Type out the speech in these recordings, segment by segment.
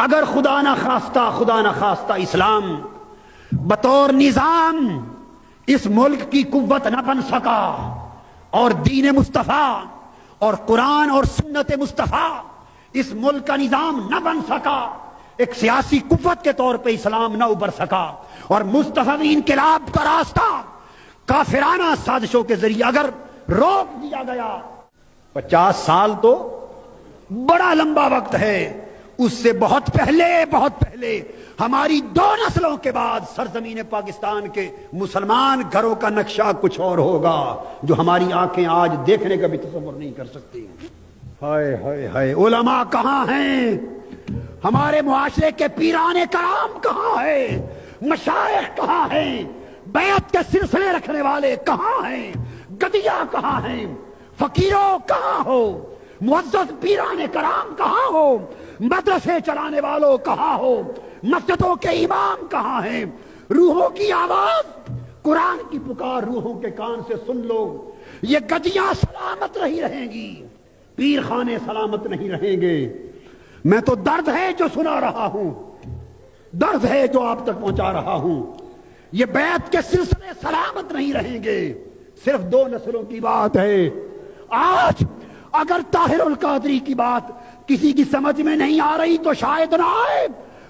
اگر خدا نہ خواستہ اسلام بطور نظام اس ملک کی قوت نہ بن سکا اور دین مصطفیٰ اور قرآن اور سنت مصطفیٰ اس ملک کا نظام نہ بن سکا، ایک سیاسی قوت کے طور پہ اسلام نہ ابھر سکا، اور مصطفی انقلاب کا راستہ کافرانہ سازشوں کے ذریعے اگر روک دیا گیا، 50 سال تو بڑا لمبا وقت ہے، اس سے بہت پہلے ہماری 2 نسلوں کے بعد سرزمین پاکستان کے مسلمان گھروں کا نقشہ کچھ اور ہوگا جو ہماری آنکھیں آج دیکھنے کا بھی تصور نہیں کر سکتی۔ ہائے ہائے ہائے، علماء کہاں ہیں؟ ہمارے معاشرے کے پیران کرام کہاں ہیں؟ مشائخ کہاں ہیں؟ بیعت کے سلسلے رکھنے والے کہاں ہیں؟ گدیاں کہاں ہیں؟ فقیروں کہاں ہو؟ معزز پیران کرام کہاں ہو؟ مدرسے چلانے والوں کہاں ہو؟ مسجدوں کے امام کہاں ہیں؟ روحوں کی آواز، قرآن کی پکار روحوں کے کان سے سن لو۔ یہ گدیاں سلامت نہیں رہیں گی، پیر خانے سلامت نہیں رہیں گے۔ میں تو درد ہے جو سنا رہا ہوں، درد ہے جو آپ تک پہنچا رہا ہوں۔ یہ بیعت کے سلسلے سلامت نہیں رہیں گے، صرف 2 نسلوں کی بات ہے۔ آج اگر طاہر القادری کی بات کسی کی سمجھ میں نہیں آ رہی تو شاید نہ آئے،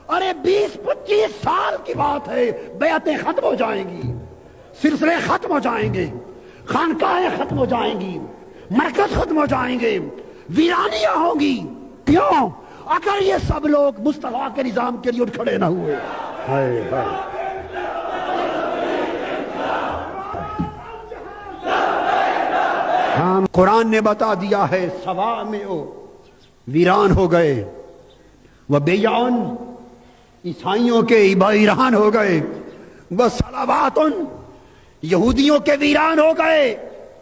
ارے 20-25 سال کی بات ہے، بیعتیں ختم ہو جائیں گی، سلسلے ختم ہو جائیں گے، خانقاہیں ختم ہو جائیں گی، مرکز ختم ہو جائیں گے، ویرانیاں ہوں گی۔ کیوں؟ اگر یہ سب لوگ مصطفیٰ کے نظام کے لیے اٹھ کھڑے نہ ہوئے۔ ہائے ہائے، ہاں قرآن نے بتا دیا ہے، سوا میں او ویران ہو گئے، وہ بیان عیسائیوں کے ویران ہو گئے، وہ صلوات یہودیوں کے ویران ہو گئے۔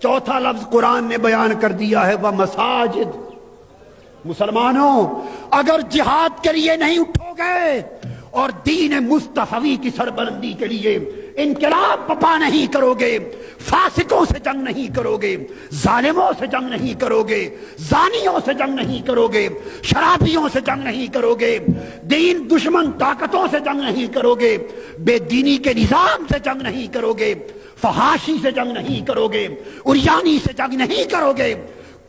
چوتھا لفظ قرآن نے بیان کر دیا ہے، وہ مساجد۔ مسلمانوں اگر جہاد کے لیے نہیں اٹھو گے اور دین مصطفی کی سربلندی کے لیے انقلاب پپا نہیں کرو گے، فاسقوں سے جنگ نہیں کرو گے، ظالموں سے جنگ نہیں کرو گے، زانیوں سے جنگ نہیں کرو گے، شرابیوں سے جنگ نہیں کرو گے، دین دشمن طاقتوں سے جنگ نہیں کرو گے، بے دینی کے نظام سے جنگ نہیں کرو گے، فحاشی سے جنگ نہیں کرو گے، عریانی سے جنگ نہیں کرو گے،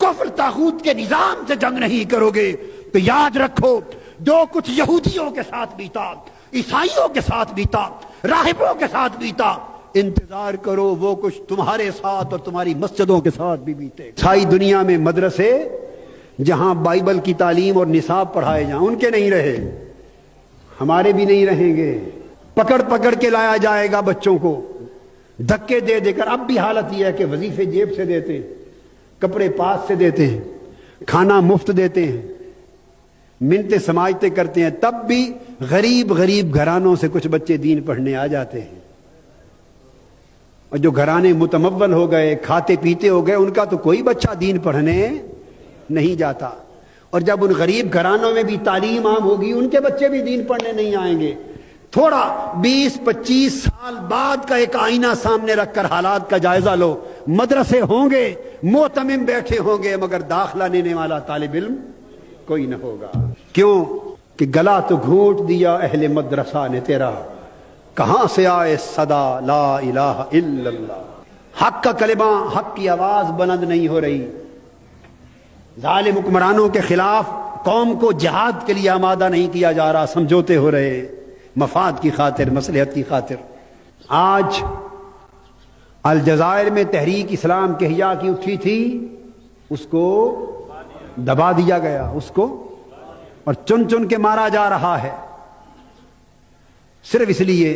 کفر طاغوت کے نظام سے جنگ نہیں کرو گے، تو یاد رکھو جو کچھ یہودیوں کے ساتھ بیتا، عیسائیوں کے ساتھ بیتا، راہبوں کے ساتھ بیتا، انتظار کرو وہ کچھ تمہارے ساتھ اور تمہاری مسجدوں کے ساتھ بھی بیتے۔ ساری دنیا میں مدرسے جہاں بائبل کی تعلیم اور نصاب پڑھائے جائیں ان کے نہیں رہے، ہمارے بھی نہیں رہیں گے۔ پکڑ پکڑ کے لایا جائے گا بچوں کو، دھکے دے دے کر۔ اب بھی حالت یہ ہے کہ وظیفے جیب سے دیتے ہیں، کپڑے پاس سے دیتے ہیں، کھانا مفت دیتے ہیں، منتیں سماجتے کرتے ہیں، تب بھی غریب گھرانوں سے کچھ بچے دین پڑھنے آ جاتے ہیں، اور جو گھرانے متمول ہو گئے، کھاتے پیتے ہو گئے، ان کا تو کوئی بچہ دین پڑھنے نہیں جاتا۔ اور جب ان غریب گھرانوں میں بھی تعلیم عام ہوگی، ان کے بچے بھی دین پڑھنے نہیں آئیں گے۔ تھوڑا 20-25 سال بعد کا ایک آئینہ سامنے رکھ کر حالات کا جائزہ لو، مدرسے ہوں گے، معتمم بیٹھے ہوں گے، مگر داخلہ لینے والا طالب علم کوئی نہ ہوگا۔ کیوں کہ گلا تو گھونٹ دیا اہل مدرسہ نے تیرا، کہاں سے آئے صدا لا الہ الا اللہ۔ حق کا کلمہ، حق کی آواز بلند نہیں ہو رہی، ظالم حکمرانوں کے خلاف قوم کو جہاد کے لیے آمادہ نہیں کیا جا رہا، سمجھوتے ہو رہے مفاد کی خاطر، مصلحت کی خاطر۔ آج الجزائر میں تحریک اسلام کے احیاء کی اٹھی تھی، اس کو دبا دیا گیا، اس کو اور چن چن کے مارا جا رہا ہے، صرف اس لیے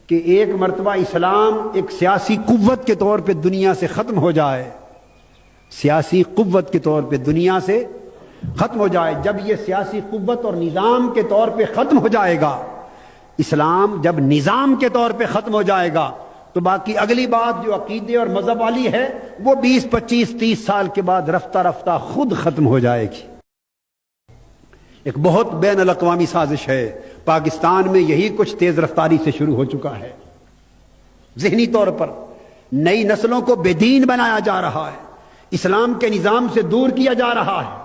کہ ایک مرتبہ اسلام ایک سیاسی قوت کے طور پہ دنیا سے ختم ہو جائے، سیاسی قوت کے طور پہ دنیا سے ختم ہو جائے۔ جب یہ سیاسی قوت اور نظام کے طور پہ ختم ہو جائے گا، اسلام جب نظام کے طور پہ ختم ہو جائے گا، تو باقی اگلی بات جو عقیدے اور مذہب والی ہے وہ 20-25-30 سال کے بعد رفتہ رفتہ خود ختم ہو جائے گی۔ ایک بہت بین الاقوامی سازش ہے، پاکستان میں یہی کچھ تیز رفتاری سے شروع ہو چکا ہے۔ ذہنی طور پر نئی نسلوں کو بے دین بنایا جا رہا ہے، اسلام کے نظام سے دور کیا جا رہا ہے،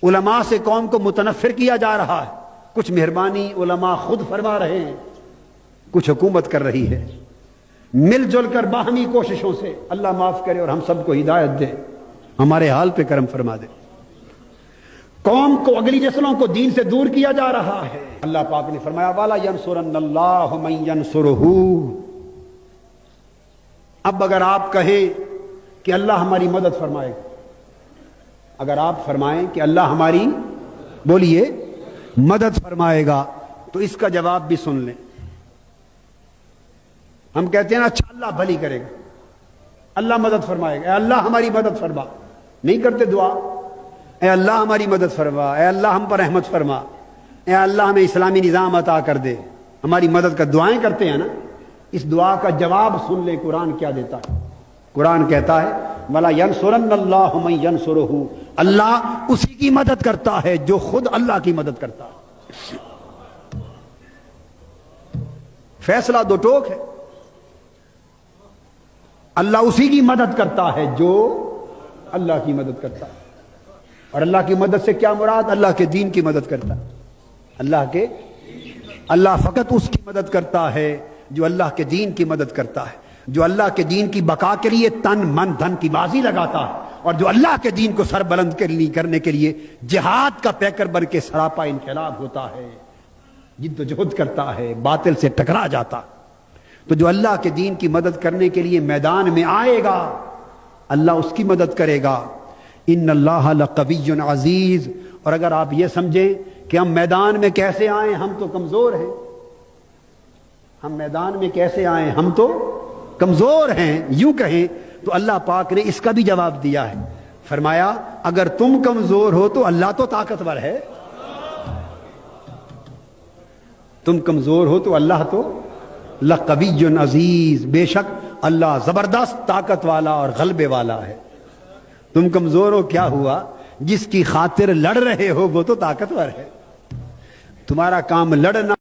علماء سے قوم کو متنفر کیا جا رہا ہے، کچھ مہربانی علماء خود فرما رہے ہیں، کچھ حکومت کر رہی ہے، مل جل کر باہمی کوششوں سے۔ اللہ معاف کرے اور ہم سب کو ہدایت دے، ہمارے حال پہ کرم فرما دے۔ قوم کو، اگلی نسلوں کو دین سے دور کیا جا رہا ہے۔ اللہ پاک نے فرمایا وَلَا يَنْصُرَنَّ اللَّهُ مَن يَنْصُرُهُ۔ اب اگر آپ کہیں کہ اللہ ہماری مدد فرمائے گا، اگر آپ فرمائیں کہ اللہ ہماری، بولیے، مدد فرمائے گا، تو اس کا جواب بھی سن لیں۔ ہم کہتے ہیں نا اچھا اللہ بھلی کرے گا، اللہ مدد فرمائے گا، اے اللہ ہماری مدد فرما، نہیں کرتے دعا، اے اللہ ہماری مدد فرما، اے اللہ ہم پر رحمت فرما، اے اللہ ہمیں اسلامی نظام عطا کر دے، ہماری مدد کا دعائیں کرتے ہیں نا۔ اس دعا کا جواب سن لیں قرآن کیا دیتا ہے۔ قرآن کہتا ہے وَلَا يَنْصُرَنَّ اللَّهُ مَن يَنْصُرُهُ، اللہ اسی کی مدد کرتا ہے جو خود اللہ کی مدد کرتا ہے۔ فیصلہ دو ٹوک ہے، اللہ اسی کی مدد کرتا ہے جو اللہ کی مدد کرتا ہے۔ اور اللہ کی مدد سے کیا مراد؟ اللہ کے دین کی مدد کرتا ہے۔ اللہ فقط اس کی مدد کرتا ہے جو اللہ کے دین کی مدد کرتا ہے، جو اللہ کے دین کی بقا کے لیے تن من دھن کی بازی لگاتا ہے، اور جو اللہ کے دین کو سر بلند کرنے کے لیے جہاد کا پیکر بن کے سراپا انقلاب ہوتا ہے، جد و جہد کرتا ہے، باطل سے ٹکرا جاتا ہے۔ تو جو اللہ کے دین کی مدد کرنے کے لیے میدان میں آئے گا، اللہ اس کی مدد کرے گا۔ ان اللہ لقوی عزیز۔ اور اگر آپ یہ سمجھیں کہ ہم میدان میں کیسے آئیں، ہم تو کمزور ہیں، ہم میدان میں کیسے آئیں، ہم تو کمزور ہیں، یوں کہیں تو اللہ پاک نے اس کا بھی جواب دیا ہے۔ فرمایا اگر تم کمزور ہو تو اللہ تو طاقتور ہے، تم کمزور ہو تو اللہ تو لقوی عزیز، بے شک اللہ زبردست طاقت والا اور غلبے والا ہے۔ تم کمزور ہو کیا ہوا، جس کی خاطر لڑ رہے ہو وہ تو طاقتور ہے۔ تمہارا کام لڑنا